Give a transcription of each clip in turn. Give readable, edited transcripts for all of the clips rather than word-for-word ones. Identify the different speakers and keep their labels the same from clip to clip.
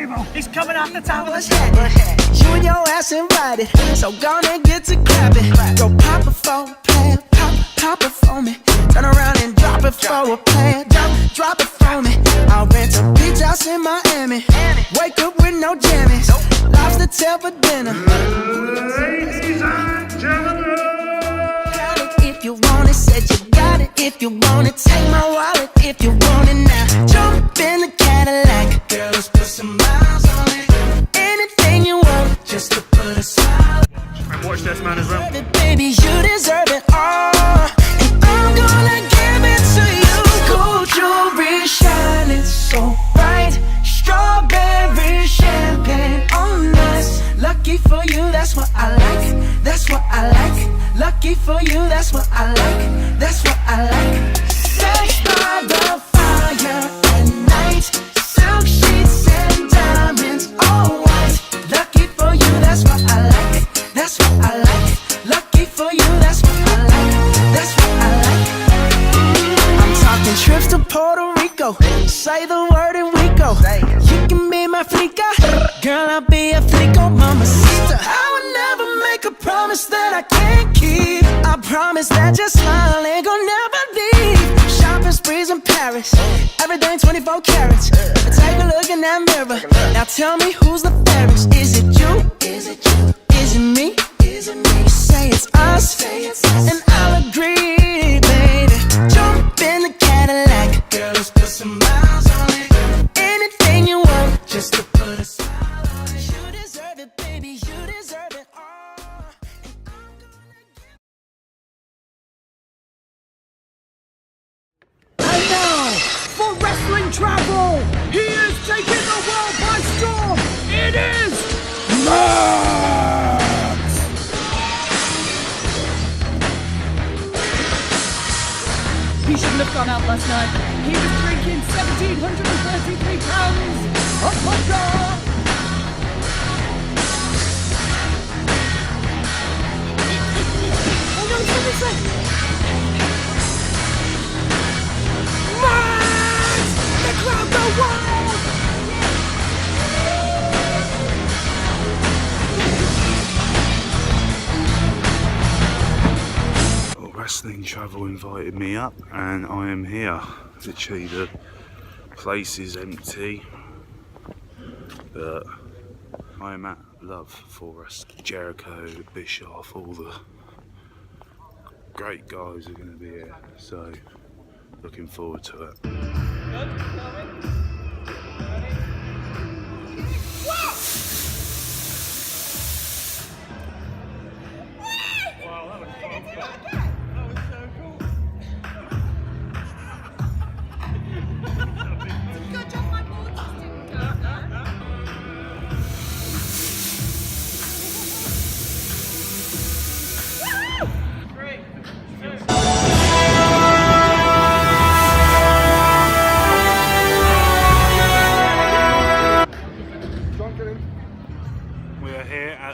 Speaker 1: table.
Speaker 2: He's coming off the top of the
Speaker 3: head. You and your ass invited, so gonna get to clapping. Go pop it for a plan, pop it for me. Turn around and drop it for a plan, drop it for me. I'll rent a beach house in Miami. Wake up with no jammies, lobster tail for dinner.
Speaker 1: Ladies and gentlemen,
Speaker 3: if you want it, said you got it. If you want it, take my wallet. If you want it now, jump in the Cadillac. Girl, let's put some miles on it. Anything you want, just to put a smile.
Speaker 1: and watch this man as well.
Speaker 3: Baby, you deserve it all, and I'm gonna give it to you. Gold jewelry shining so bright, strawberry champagne on us. Lucky for you, that's what I like. That's what I like. Lucky for you, that's what I like. That's what I like. Sex by the fire at night, silk sheets and diamonds, all white. Lucky for you, that's what I like. That's what I like. Lucky for you, that's what I like. That's what I like. I'm talking trips to Puerto Rico. Say the word and we go. You can be my flica, girl, I'll be a flico, mamacita. I would never make a promise that I can't keep. I promise that your smile ain't gonna never leave. Shopping sprees in Paris, everything 24 carats. Take a look in that mirror. Now tell me who's the fairest. Is it you? Is it you? Is it me? Is it me? Say it's us, and I'll agree, baby. Jump in the Cadillac, girl, let's put some miles on it. Anything you want, just to put a smile on it. You deserve it, baby, you deserve it all.
Speaker 4: And now, for wrestling travel, he is taking the world by storm. It is Max! He shouldn't have gone out last night. He was drinking 1,733 pounds of vodka. Hold on, hold on a sec. Max! The crowd go wild!
Speaker 1: Wrestling Travel invited me up, and I am here. Literally, the place is empty, but I am at Love for us. Jericho, Bischoff, all the great guys are going to be here, so looking forward to it.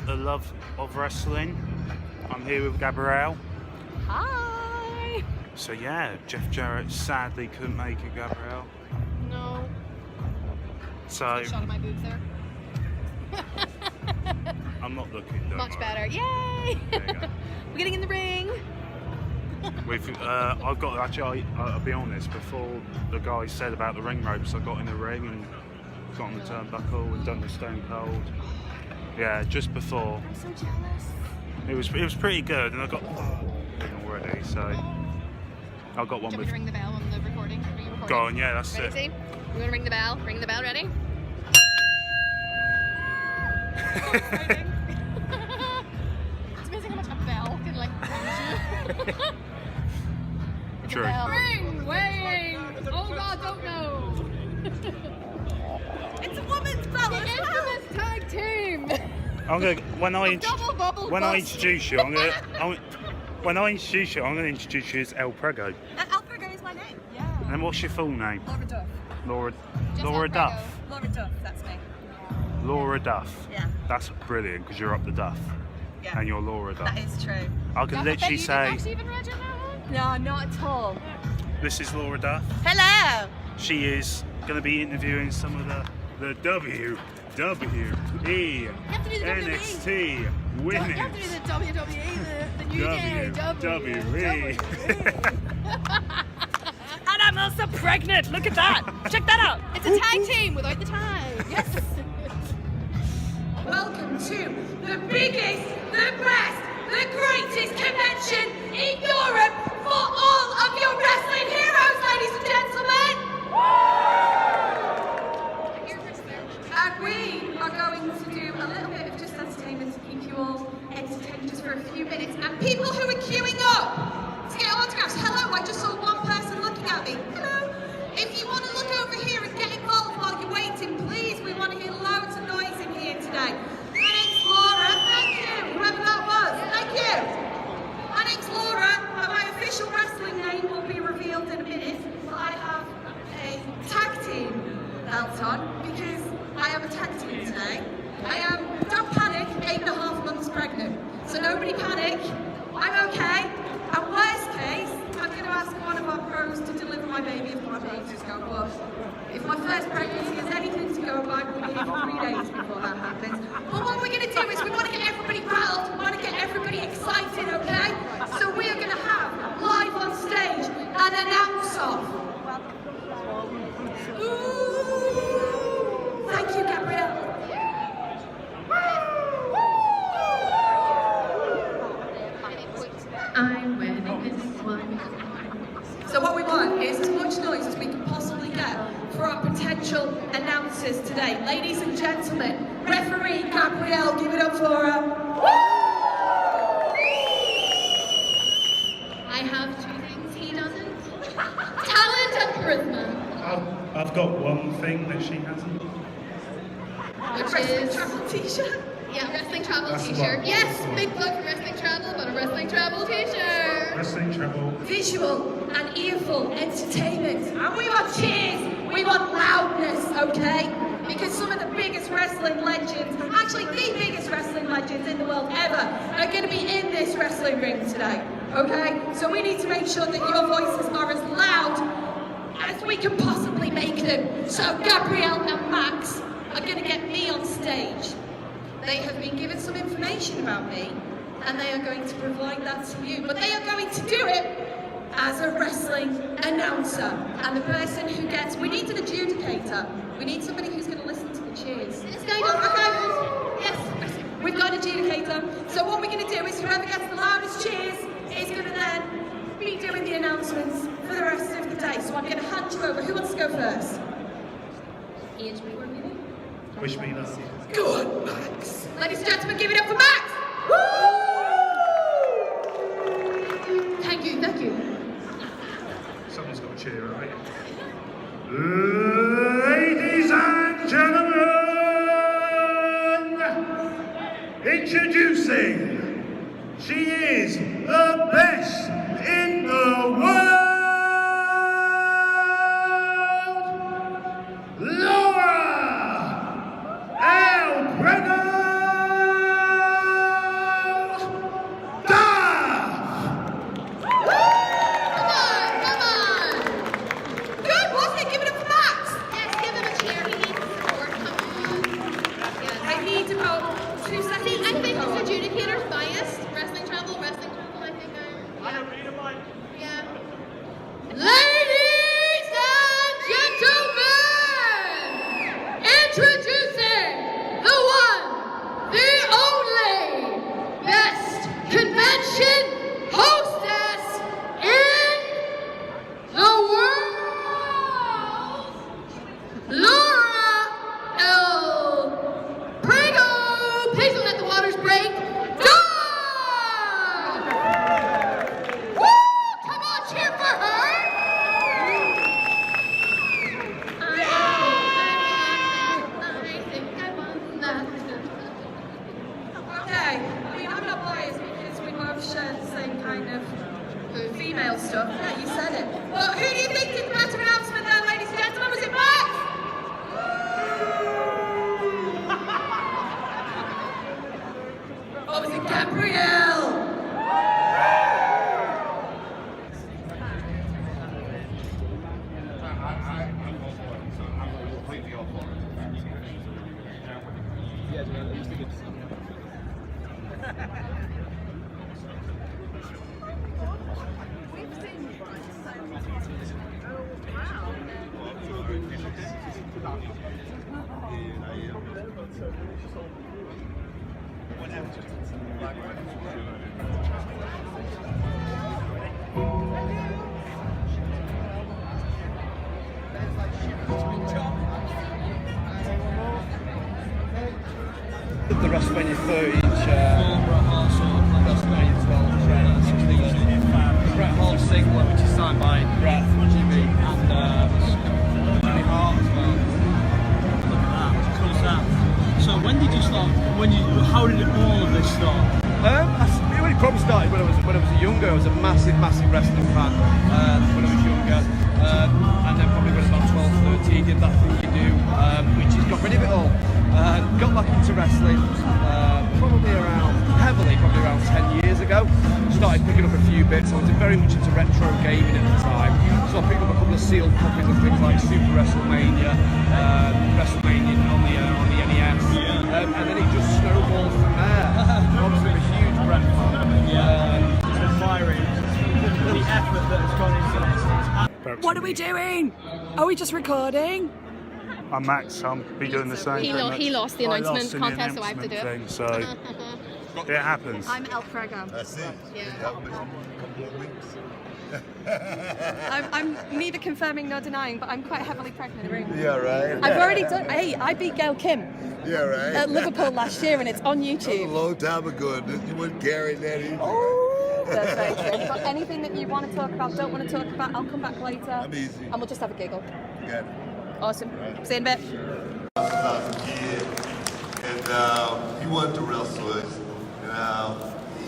Speaker 1: Love of Wrestling. I'm here with Gabrielle.
Speaker 5: Hi!
Speaker 1: So yeah, Jeff Jarrett sadly couldn't make it, Gabrielle.
Speaker 5: No.
Speaker 1: So
Speaker 5: Shot of my boobs there.
Speaker 1: I'm not looking.
Speaker 5: Much better. Yay!
Speaker 1: There you go.
Speaker 5: We're getting in the ring.
Speaker 1: I've got actually. I'll be honest. Before the guy said about the ring ropes, I got in the ring and got on the turnbuckle and done the Stone Cold. Yeah, just before.
Speaker 5: I'm so jealous.
Speaker 1: It was pretty good, and I got already. So I got one
Speaker 5: Do you want me
Speaker 1: with.
Speaker 5: to ring the bell on the recording? Are you recording?
Speaker 1: Go on, yeah, that's
Speaker 5: Ready,
Speaker 1: it.
Speaker 5: see? We're gonna ring the bell. Ring the bell. Ready? It's amazing how much a bell can like ring you. It's
Speaker 1: True.
Speaker 5: a bell. Ring, wing. Oh God, don't know. It's a woman's bell. The infamous tag team.
Speaker 1: I'm gonna when I introduce you, I'm gonna introduce you as El Prego.
Speaker 6: El Prego is my name.
Speaker 5: Yeah.
Speaker 1: And what's your full name?
Speaker 6: Laura Duff.
Speaker 1: Laura
Speaker 5: Just
Speaker 1: Laura
Speaker 5: El Prego.
Speaker 1: Duff.
Speaker 6: Laura Duff, that's me.
Speaker 1: Laura Duff.
Speaker 6: Yeah.
Speaker 1: That's brilliant because you're up the Duff.
Speaker 6: Yeah.
Speaker 1: And you're Laura Duff.
Speaker 6: That is true.
Speaker 1: I can literally say
Speaker 5: Even read your name?
Speaker 6: No, not at all.
Speaker 1: this is Laura Duff.
Speaker 6: Hello.
Speaker 1: She is going to be interviewing some of the the WWE
Speaker 5: have to do the
Speaker 1: NXT
Speaker 5: You
Speaker 1: Women's
Speaker 5: have to do the WWE, the New Day,
Speaker 1: WWE.
Speaker 4: And I'm also pregnant. Look at that. Check that out.
Speaker 5: It's a tag team without the tag. Yes.
Speaker 2: Welcome to the biggest, the best, the greatest convention in Europe for all of your wrestling heroes, ladies and gentlemen. And we are going to do a little bit of just entertainment to keep you all entertained just for a few minutes. And people who are queuing up to get autographs, hello, I just saw one person looking at me. Hello. If you want to look over here and get involved while you're waiting, please, we want to hear loads of noise in here today. My name's Laura, thank you, whoever that was, thank you. My name's Laura, and my official wrestling name will be revealed in a minute, but I have a tag team belt on, because I am a tag team today. Don't panic, 8.5 months pregnant, so nobody panic, I'm okay, and worst case, I'm going to ask one of our pros to deliver my baby if my baby's go bust. If my first pregnancy has anything to go by, we'll be here for 3 days before that happens. But what we're going to do is we want to get everybody rattled, we want to get everybody excited, okay? So we are going to have, live on stage, an announce-off. Ooh! Thank you, Gabrielle. I'm winning this one. So what we want is as much noise as we can possibly get for our potential announcers today. Ladies and gentlemen, referee Gabrielle, give it up for her. I have 2 things he doesn't. Talent and charisma.
Speaker 1: I've got one thing that she hasn't.
Speaker 2: Which is travel t-shirt.
Speaker 5: Yeah, wrestling travel
Speaker 1: That's the
Speaker 5: t-shirt.
Speaker 1: one.
Speaker 5: Yes, big plug for wrestling travel, but a wrestling travel t-shirt.
Speaker 1: Wrestling travel.
Speaker 2: Visual and earful entertainment. And we want cheers, we want loudness, okay? Because some of the biggest wrestling legends, actually the biggest wrestling legends in the world ever, are going to be in this wrestling ring today, okay? So we need to make sure that your voices are as loud as we can possibly make them. So Gabrielle and Max are going to get me on stage. They have been given some information about me, and they are going to provide that to you. But they are going to do it as a wrestling announcer. And the person who gets, we need an adjudicator. We need somebody who's going to listen to the cheers.
Speaker 5: This guy does Yes.
Speaker 2: We've got an adjudicator. So what we're going to do is whoever gets the loudest cheers is going to then be doing the announcements for the rest of the day. So I'm going to hand you over. Who wants to go first?
Speaker 5: Age me or maybe?
Speaker 1: Wish me luck.
Speaker 2: Go on, Max. Ladies and gentlemen, give it up for Max. Woo! Thank you, thank you.
Speaker 1: Someone's got a cheer, right? Ladies and gentlemen, introducing, she is the best in the world, Laura
Speaker 5: Come on!
Speaker 2: Good, wasn't it? Give it up for Max.
Speaker 5: Yes, give him a cheer. He needs support. Come on. Yes.
Speaker 2: I need about 2 seconds.
Speaker 5: See, I think this adjudicator's biased. Wrestling travel, I think
Speaker 7: I don't read a mind. The WrestleMania 30 WrestleMania 12 Bret Hart singlet, which is signed by Bret, Jimmy, and Jimmy Hart as well. Look at that, cool sound. So when did you start? How did all of this start? It probably started when I was younger. I was a massive wrestling fan when I was younger, and then probably when I was about 12, 13, did that thing you do, which has got rid of it all. Got back into wrestling probably around 10 years ago. Started picking up a few bits. I was very much into retro gaming at the time, so I picked up a couple of sealed copies of things like Super WrestleMania, WrestleMania on the NES, and then it just snowballed from there. Obviously, I'm a huge Bret fan. Just admiring the effort that has gone into this.
Speaker 4: What are we doing? Are we just recording?
Speaker 1: I'm Max, I'll be doing the same thing.
Speaker 5: He lost the announcement contest, so I have to do it.
Speaker 1: Thing, so it happens.
Speaker 2: I'm El Prego.
Speaker 8: That's it.
Speaker 5: Yeah.
Speaker 2: I'm neither confirming nor denying, but I'm quite heavily pregnant in the room.
Speaker 8: Yeah, right.
Speaker 2: I've already done. Hey, I beat Gail Kim
Speaker 8: Yeah, right.
Speaker 2: at Liverpool last year, and it's on
Speaker 8: That was a
Speaker 2: YouTube.
Speaker 8: long time ago. You wouldn't carry that either.
Speaker 2: Oh, that's very true. But anything that you want to talk about, don't want to talk about, I'll come back later.
Speaker 8: I'm easy.
Speaker 2: And we'll just have a giggle.
Speaker 8: Got it.
Speaker 2: Awesome. See you in a bit.
Speaker 8: I was a kid, and he wanted to wrestle. And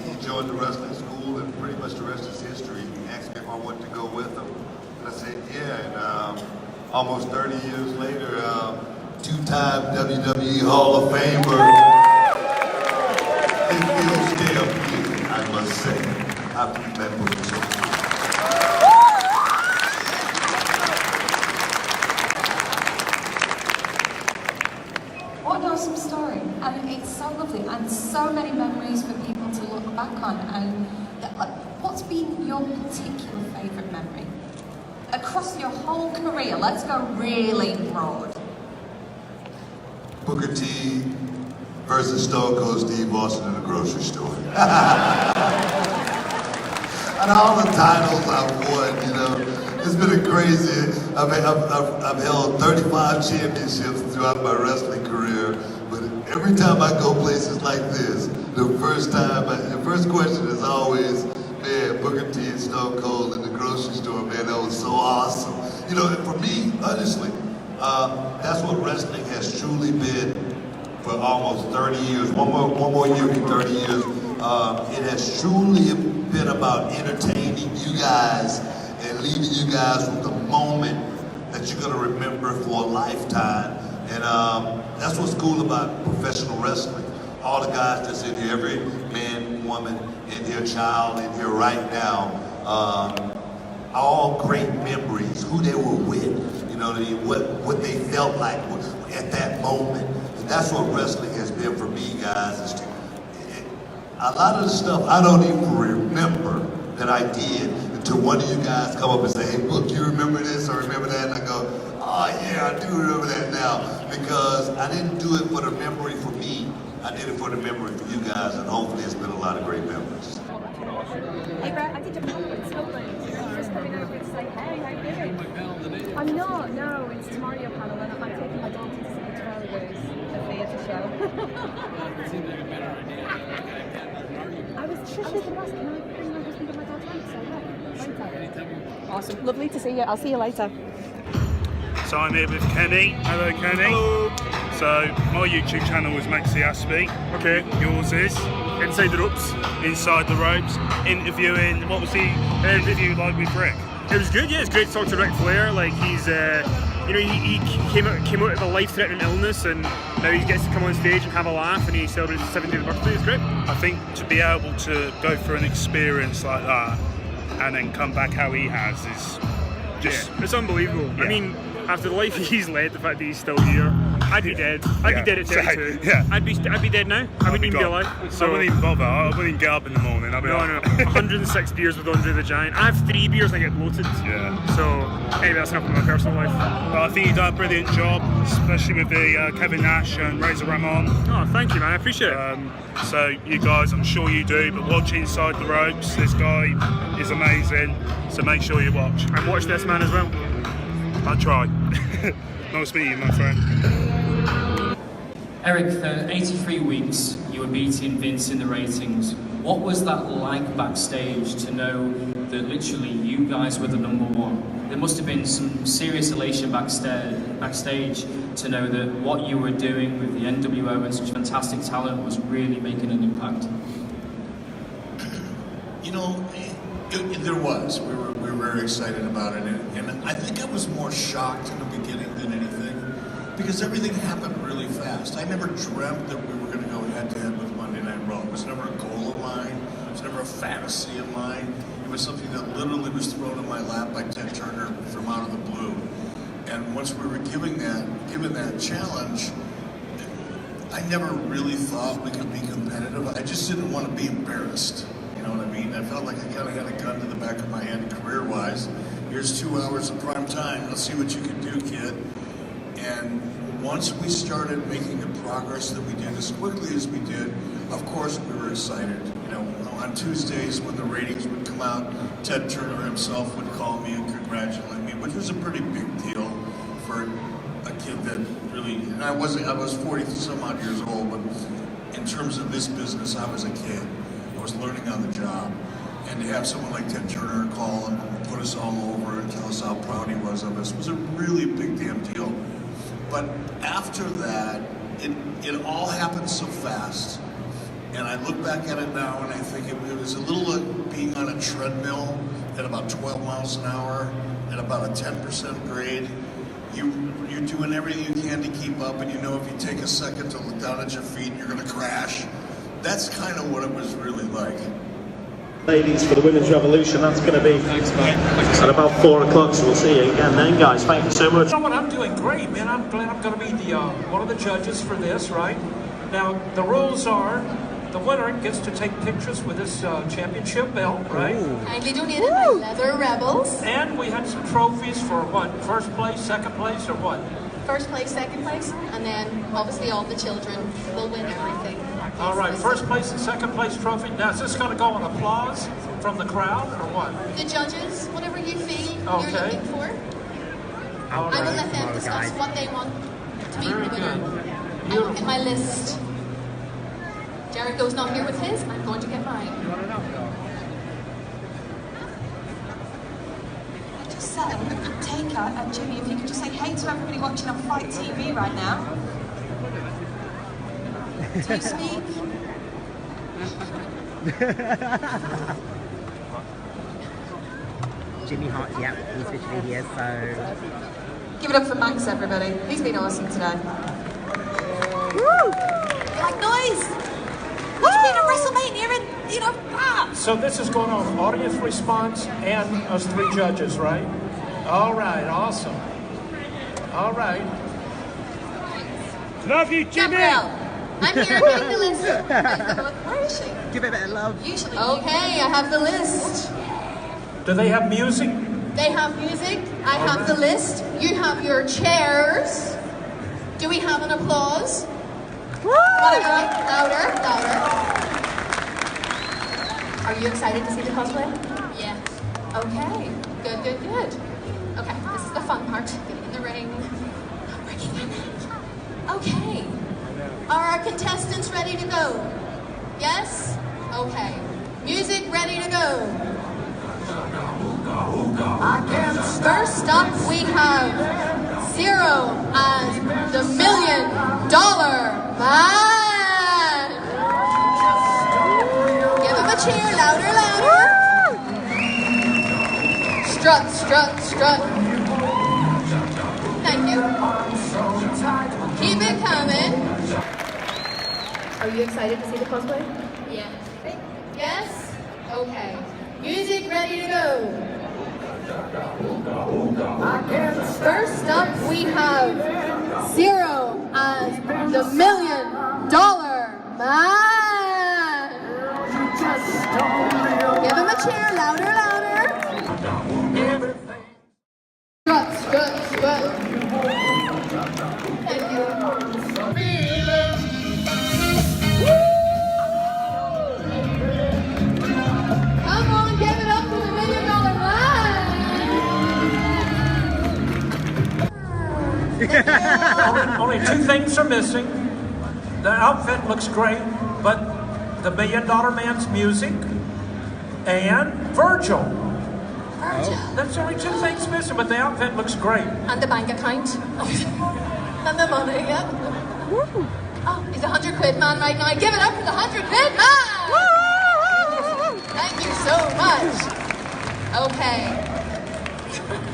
Speaker 8: he joined the wrestling school, and pretty much the rest is history. He asked me if I wanted to go with him, and I said yeah. And almost 30 years later, two-time WWE Hall of Famer. It feels damn good, I must say, after you met with me.
Speaker 2: What an awesome story. And it's so lovely and so many memories for people to look back on. And what's been your particular favourite memory? Across your whole career, let's go really broad.
Speaker 8: Booker T versus Stone Cold Steve Austin in the grocery store. And all the titles I've won, you know, it's been a crazy. I've held 35 championships throughout my wrestling career, but every time I go places like this, the first question is always, man, Booker T and Stone Cold in the grocery store, man, that was so awesome. You know, and for me, honestly, that's what wrestling has truly been for almost 30 years. One more year will be 30 years. It has truly been about entertaining you guys and leaving you guys with a moment that you're gonna remember for a lifetime. And that's what's cool about professional wrestling. All the guys that's in here, every man, woman in here, child in here right now, all great memories, who they were with, you know what I mean, what they felt like at that moment. And that's what wrestling has been for me, guys. A lot of the stuff I don't even remember that I did until one of you guys come up and say, hey, look, you remember this or remember that? And I go, oh yeah, I do remember that now. Because I didn't do it for the memory for me. I did it for the memory for you guys, and hopefully it's been a lot of great memories.
Speaker 2: Hey Brett, I did your panel in Scotland. You're just coming over to say, hey, how you doing? I'm not, no, it's tomorrow your panel, and I'm taking my daughter to see the Twirlers, the theatre show. I was going to ask, can I bring my husband and my daughter on? So yeah, later. Awesome, lovely to see you. I'll see you later.
Speaker 1: So I'm here with Kenny. Hello, Kenny.
Speaker 9: Hello.
Speaker 1: So my YouTube channel is MaxiAspie.
Speaker 9: Okay.
Speaker 1: Yours is
Speaker 9: Inside the ropes.
Speaker 1: Inside the Ropes, interviewing. What was the interview like with Rick?
Speaker 9: It was good. Yeah, it's great to talk to Ric Flair. Like he came out of a life-threatening illness, and now he gets to come on stage and have a laugh, and he celebrates his 70th birthday. It's great.
Speaker 1: I think to be able to go through an experience like that and then come back how he has is just
Speaker 9: It's unbelievable.
Speaker 1: Yeah.
Speaker 9: I mean, after the life he's led, the fact that he's still here, I'd be dead. I'd be dead at 32.
Speaker 1: Yeah.
Speaker 9: I'd be dead now. I wouldn't even be alive.
Speaker 1: So I wouldn't even bother. I wouldn't even get up in the morning. I'd be
Speaker 9: No, 106 beers with Andre the Giant. I have 3 beers and I get bloated.
Speaker 1: Yeah.
Speaker 9: So anyway, that's enough of my personal life.
Speaker 1: But I think you've done a brilliant job, especially with the Kevin Nash and Razor Ramon.
Speaker 9: Oh, thank you, man. I appreciate it.
Speaker 1: So you guys, I'm sure you do, but watch Inside the Ropes. This guy is amazing, so make sure you watch.
Speaker 9: And watch this man as well.
Speaker 1: I try. Nice meeting you, my friend.
Speaker 10: Eric, for 83 weeks, you were beating Vince in the ratings. What was that like backstage to know that literally you guys were the #1? There must have been some serious elation backstage to know that what you were doing with the NWO and such fantastic talent was really making an impact.
Speaker 11: You know, there was. We were very excited about it, and I think I was more shocked in the beginning than anything, because everything happened really fast. I never dreamt that we were going to go head-to-head with Monday Night Raw. It was never a goal of mine. It was never a fantasy of mine. It was something that literally was thrown in my lap by Ted Turner from out of the blue. And once we were given that challenge, I never really thought we could be competitive. I just didn't want to be embarrassed. You know what I mean? I felt like I kind of had a gun to the back of my head career-wise. Here's 2 hours of prime time. Let's see what you can do, kid. And once we started making the progress that we did as quickly as we did, of course we were excited. You know, on Tuesdays when the ratings would come out, Ted Turner himself would call me and congratulate me, which was a pretty big deal for a kid that really, and I was 40 some odd years old, but in terms of this business, I was a kid. I was learning on the job. And to have someone like Ted Turner call and put us all over and tell us how proud he was of us was a really big damn deal. But after that, it all happened so fast. And I look back at it now and I think it was a little like being on a treadmill at about 12 miles an hour at about a 10% grade. You're doing everything you can to keep up, and you know if you take a second to look down at your feet, you're going to crash. That's kind of what it was really like.
Speaker 12: Ladies, for the Women's Revolution, that's going to be at about 4 o'clock, so we'll see you again then, guys. Thank you so much.
Speaker 13: You know what, I'm doing great, man. I'm glad I'm going to be the one of the judges for this, right? Now, the rules are, the winner gets to take pictures with this championship belt, right?
Speaker 5: Kindly donated by Leather Rebels.
Speaker 13: And we had some trophies for what? First place, second place, or what?
Speaker 5: First place, second place, and then obviously all the children will win everything.
Speaker 13: All right, first place and second place trophy. Now, is this going to go on applause from the crowd, or what?
Speaker 5: The judges, whatever you feel
Speaker 13: Okay.
Speaker 5: you're looking for.
Speaker 13: All
Speaker 5: I will
Speaker 13: right.
Speaker 5: let them discuss what they want to be the winner. I look at my list. Jericho's not here with his, I'm going to get mine.
Speaker 2: I just said, Taker and Jimmy, if you could just say hey to everybody watching on Fight TV right now. Do you speak?
Speaker 14: Jimmy Hart, yeah, he's literally here, so...
Speaker 2: Give it up for Max, everybody. He's been awesome today. Woo! You like noise? What's been at WrestleMania and, you know, ah!
Speaker 13: So this is going on audience response and us 3 judges, right? All right, awesome. All right.
Speaker 9: Love you, Jimmy!
Speaker 5: Gabrielle, I'm here doing the list.
Speaker 2: Where is she?
Speaker 14: Give it a bit of love.
Speaker 2: Usually.
Speaker 5: Okay, I have the list.
Speaker 13: Do they have music?
Speaker 5: They have music, I have the list, you have your chairs. Do we have an applause?
Speaker 14: Woo!
Speaker 5: Louder, louder. Are you excited to see the cosplay?
Speaker 6: Yeah.
Speaker 5: Okay, good, good, good. Okay, this is the fun part, getting in the ring, working on it. Okay, are our contestants ready to go? Yes? Okay, music ready to go. First up, we have Zero as the $1 Million Man. Give him a cheer, louder, louder. Strut, strut, strut. Thank you. Keep it coming. Are you excited to see the cosplay?
Speaker 6: Yeah.
Speaker 5: Yes? Okay. Music ready to go. First up, we have Zero as the $1 Million Man. Give him a cheer, louder, louder. Guts. Thank you. Come on, give it up for the $1 million line.
Speaker 13: Only two things are missing. The outfit looks great, but the $1 Million Man's music and Virgil. That's only two things missing, but the outfit looks great.
Speaker 5: And the bank account. And the money, yeah. Oh, he's a 100 quid man right now. Give it up for the 100 quid man! Thank you so much. Okay.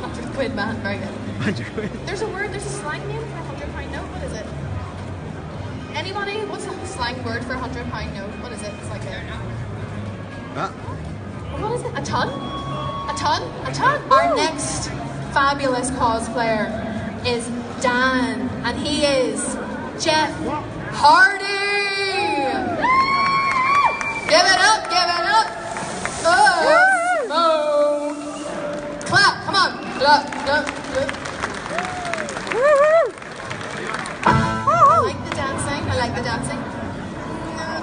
Speaker 5: 100 quid man, very good.
Speaker 7: 100 quid.
Speaker 5: There's a slang name for a £100 note. What is it? Anybody? What's a slang word for a £100 note? What is it? It's like a... What is it? A ton? A ton? Our next fabulous cosplayer is Dan, and he is Jeff Hardy. Give it up. Oh, clap, come on. Clap. I like the dancing.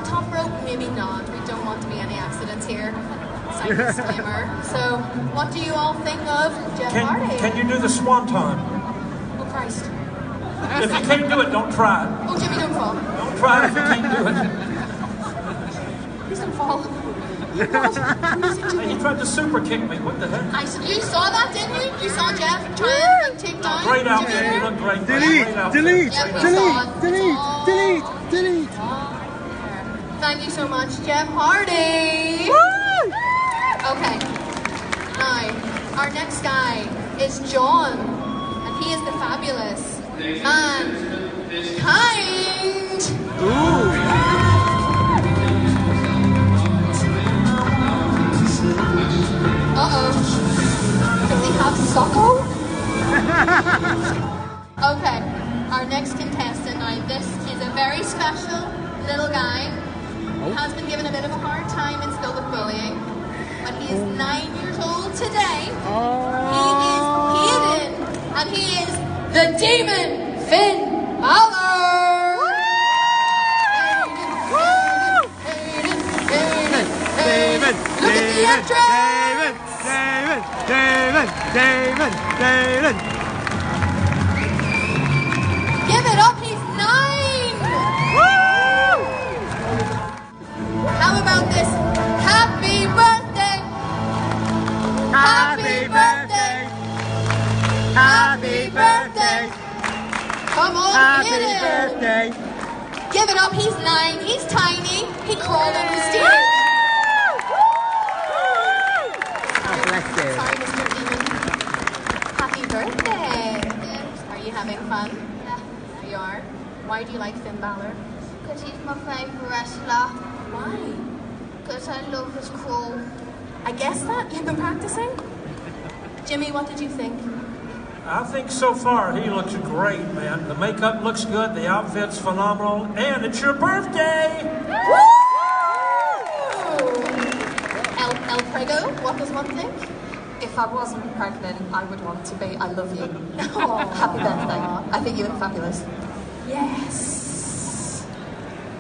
Speaker 5: Top rope, maybe not. We don't want to be any accidents here. Side disclaimer. So, what do you all think of Jeff Hardy?
Speaker 13: Can you do the swanton?
Speaker 5: Oh, Christ.
Speaker 13: If you can't do it, don't try it.
Speaker 5: Oh, Jimmy, don't fall.
Speaker 13: Don't try it if you can't do it.
Speaker 5: Please don't fall.
Speaker 13: Hey, he tried to super kick me. What the heck?
Speaker 5: You saw that, didn't you? You saw Jeff try and take down.
Speaker 13: Great outfit. You look great.
Speaker 7: Delete.
Speaker 5: Thank you so much, Jeff Hardy. Okay. Now, our next guy is John, and he is the fabulous Mankind. Does he have Socko? Okay, our next contestant. Now, this is a very special little guy. Has been given a bit of a hard time in school with bullying, but he is 9 years old today. He is Hayden, and he is the Demon Finn Balor. Hayden. Look at the entrance.
Speaker 7: David.
Speaker 5: Give it up, he's 9! Woo! How about this? Happy birthday! Happy birthday! Happy birthday! Come on, hit it!
Speaker 7: Birthday.
Speaker 5: Give it up, he's 9, he's tiny, he crawled on the stage. Sorry, Mr. Demon. Happy birthday! Are you having fun? Yeah. You are? Why do you like Finn Balor?
Speaker 15: Because he's my favourite wrestler.
Speaker 5: Why?
Speaker 15: Because I love his crawl.
Speaker 5: I guess that? You've been practicing? Jimmy, what did you think?
Speaker 13: I think so far he looks great, man. The makeup looks good, the outfit's phenomenal, and it's your birthday!
Speaker 5: Woo! El Prego, what does one think?
Speaker 6: If I wasn't pregnant, I would want to be. I love you. Happy birthday. I think you look fabulous.
Speaker 5: Yes.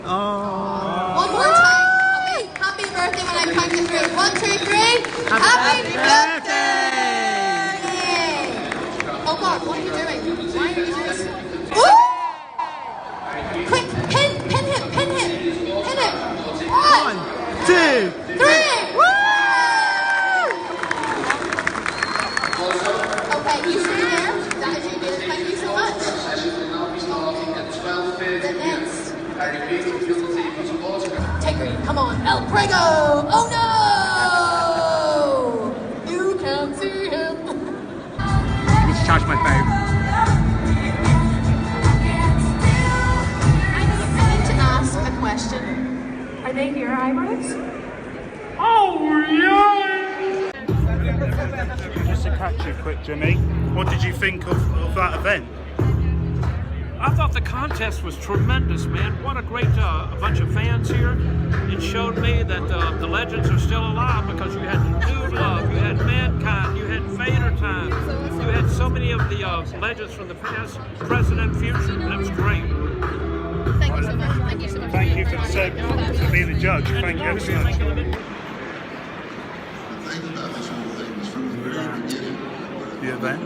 Speaker 7: Oh.
Speaker 5: One more time. Okay, happy birthday when I count to 3. 1, 2, 3. Happy birthday! Oh God, what are you doing? Why are you doing this? Quick, pin him. 1,
Speaker 7: 2,
Speaker 5: 3. Okay, you stay there. That is you, dear. Thank you so much. The next. Take her in. Come on. El Prego. Oh no! You can't see him.
Speaker 7: I need to charge my phone.
Speaker 5: I need to ask a question. Are they your eyebrows?
Speaker 9: Oh yeah! Just to catch you quick, Jimmy. What did you think of that event?
Speaker 13: I thought the contest was tremendous, man. What a great a bunch of fans here. It showed me that the legends are still alive because you had New Love, you had Mankind, you had Vader Time, you had so many of the legends from the past, present, and future. That was great.
Speaker 2: Thank you so much. Thank you so much.
Speaker 1: Thank you for the segment, for being the judge. Thank you ever so much.
Speaker 8: The thing about this whole thing is from the very beginning.
Speaker 1: The event.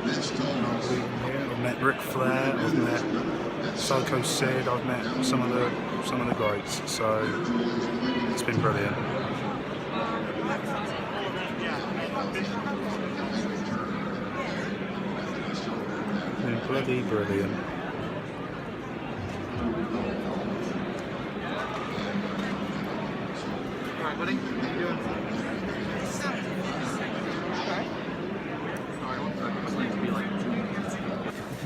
Speaker 8: Vince told us.
Speaker 1: I've met Ric Flair, I've met Psycho Sid, I've met some of the greats, so it's been brilliant. It's been bloody brilliant.
Speaker 9: Alright, buddy. How you doing?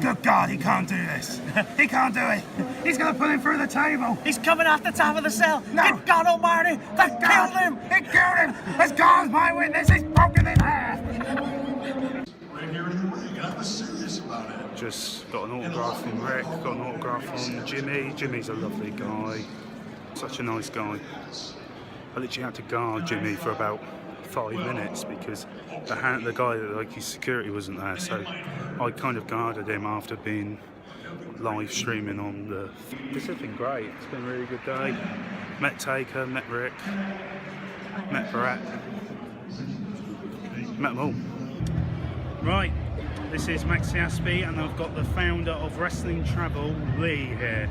Speaker 1: Good God, he can't do this. He can't do it. He's going to put him through the table.
Speaker 3: He's coming off the top of the cell.
Speaker 1: No.
Speaker 3: Good God Almighty, that killed him.
Speaker 1: He killed him. As God's my witness, he's broken in half.
Speaker 11: Right here in the ring, and I was serious about it.
Speaker 1: Just got an autograph from Rick, got an autograph from Jimmy. Jimmy's a lovely guy. Such a nice guy. I literally had to guard Jimmy for about 5 minutes because the guy, like his security wasn't there, so I kind of guarded him after being live streaming on the... This has been great, it's been a really good day. Met Taker, met Rick, met Brett, met them all. Right, this is MaxiAspie and I've got the founder of Wrestling Travel, Lee, here.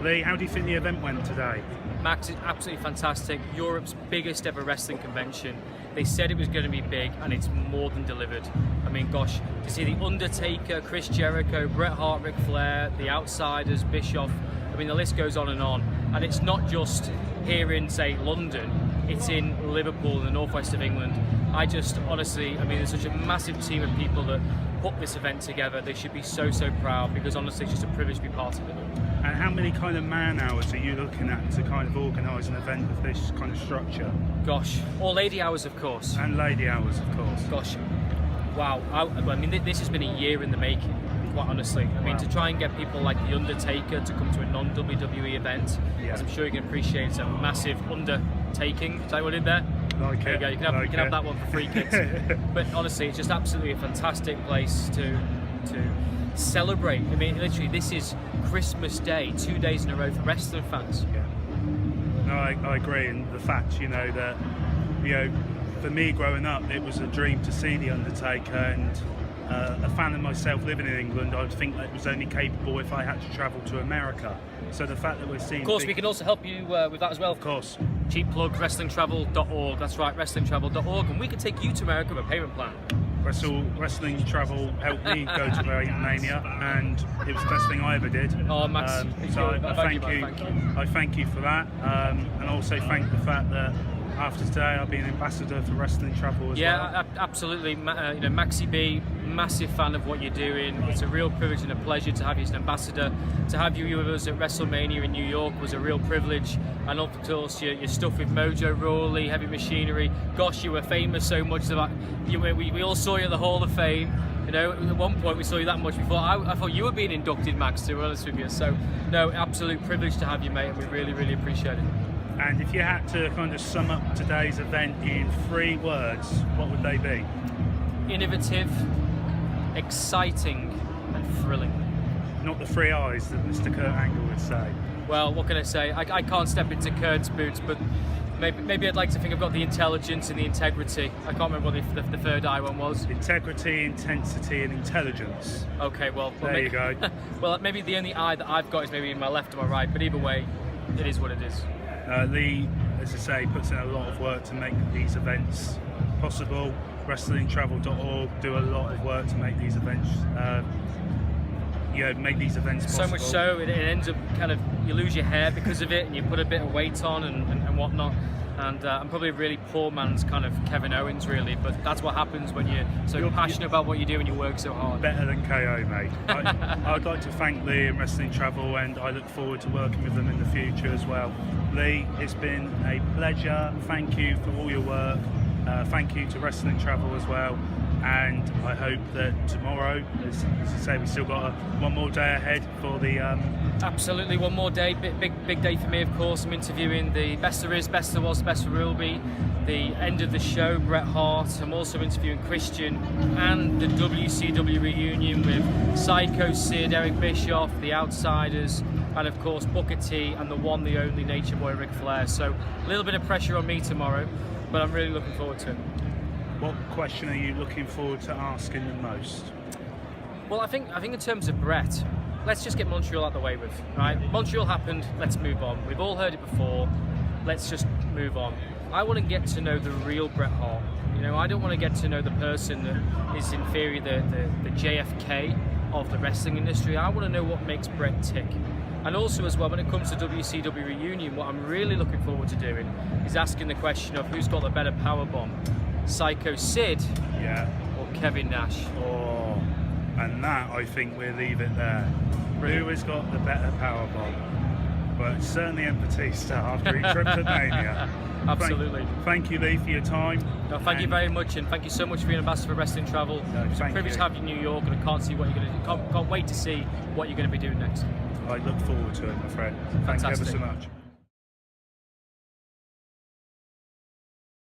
Speaker 1: Lee, how do you think the event went today?
Speaker 10: Max is absolutely fantastic. Europe's biggest ever wrestling convention. They said it was going to be big, and it's more than delivered. I mean, gosh, to see the Undertaker, Chris Jericho, Bret Hart, Ric Flair, the Outsiders, Bischoff. I mean, the list goes on, and it's not just here in, say, London. It's in Liverpool, in the northwest of England. I just, honestly, I mean, there's such a massive team of people that put this event together. They should be so proud because, honestly, it's just a privilege to be part of it.
Speaker 1: And how many kind of man hours are you looking at to kind of organise an event with this kind of structure?
Speaker 10: Gosh, or lady hours, of course.
Speaker 1: And lady hours, of course.
Speaker 10: Gosh, wow. I mean, this has been a year in the making, quite honestly. I mean, to try and get people like the Undertaker to come to a non-WWE event, as I'm sure you can appreciate, it's a massive undertaking. Is that what I did there?
Speaker 1: Like
Speaker 10: there you go. You can have that one for free, kids. But honestly, it's just absolutely a fantastic place to celebrate. I mean, literally, this is Christmas Day, 2 days in a row for wrestling fans.
Speaker 1: Yeah. No, I agree, and the fact, you know, that, you know, for me growing up, it was a dream to see the Undertaker, and a fan of myself living in England, I would think that it was only capable if I had to travel to America. So the fact that we're seeing...
Speaker 10: Of course, we can also help you with that as well.
Speaker 1: Of course.
Speaker 10: Cheap plug, wrestlingtravel.org. That's right, wrestlingtravel.org, and we can take you to America with a payment plan.
Speaker 1: Wrestling Travel helped me go to Mania, and it was the best thing I ever did.
Speaker 10: Oh, Max,
Speaker 1: so I thank you for that, and also thank the fact that after today I'll be an ambassador for Wrestling Travel as well.
Speaker 10: Yeah, absolutely. You know, Maxi B, massive fan of what you're doing. It's a real privilege and a pleasure to have you as an ambassador. To have you with us at WrestleMania in New York was a real privilege. And of course, your stuff with Mojo Rawley, Heavy Machinery. Gosh, you were famous so much that we all saw you at the Hall of Fame. You know, at one point we saw you that much before. I thought you were being inducted, Max, to be honest with you. So, no, absolute privilege to have you, mate, and we really appreciate it.
Speaker 1: And if you had to kind of sum up today's event in 3 words, what would they be?
Speaker 10: Innovative, exciting, and thrilling.
Speaker 1: Not the 3 I's that Mr. Kurt Angle would say.
Speaker 10: Well, what can I say? I can't step into Kurt's boots, but maybe I'd like to think I've got the intelligence and the integrity. I can't remember what the 3rd I one was.
Speaker 1: Integrity, intensity, and intelligence.
Speaker 10: Okay, well...
Speaker 1: There you go.
Speaker 10: Well, maybe the only I that I've got is maybe my left or my right, but either way, it is what it is.
Speaker 1: Lee, as I say, puts in a lot of work to make these events possible. WrestlingTravel.org do a lot of work to make these events, make these events possible.
Speaker 10: So much so, it ends up kind of, you lose your hair because of it, and you put a bit of weight on and whatnot. And I'm probably a really poor man's kind of Kevin Owens, really, but that's what happens when you're so passionate about what you do and you work so hard.
Speaker 1: Better than Kaho, mate. I'd like to thank Lee and Wrestling Travel, and I look forward to working with them in the future as well. Lee, it's been a pleasure. Thank you for all your work. Thank you to Wrestling Travel as well. and I hope that tomorrow, as I say, we've still got one more day ahead for the
Speaker 10: Absolutely, one more day. Big day for me, of course. I'm interviewing the best there is, best there was, best there will be. The end of the show, Bret Hart. I'm also interviewing Christian and the WCW reunion with Psycho Sid, Eric Bischoff, The Outsiders, and of course Booker T and the one, the only Nature Boy Ric Flair. So a little bit of pressure on me tomorrow, but I'm really looking forward to it.
Speaker 1: What question are you looking forward to asking the most?
Speaker 10: Well, I think in terms of Bret, let's just get Montreal out the way with, right? Montreal happened, let's move on. We've all heard it before, let's just move on. I want to get to know the real Bret Hart. You know, I don't want to get to know the person that is in theory the JFK of the wrestling industry. I want to know what makes Bret tick. And also as well, when it comes to WCW reunion, what I'm really looking forward to doing is asking the question of who's got the better powerbomb, Psycho Sid, or Kevin Nash.
Speaker 1: Oh, and that, I think we'll leave it there. Brilliant. Who has got the better powerbomb? Well, it's certainly Batista after each trip to Mania.
Speaker 10: Absolutely.
Speaker 1: Thank you, Lee, for your time.
Speaker 10: No, thank you very much, and thank you so much for being ambassador for Wrestling Travel. It's a privilege to have you in New York, and I can't wait to see what you're going to be doing next.
Speaker 1: I look forward to it, my friend.
Speaker 10: Fantastic.
Speaker 1: Thank you ever so much.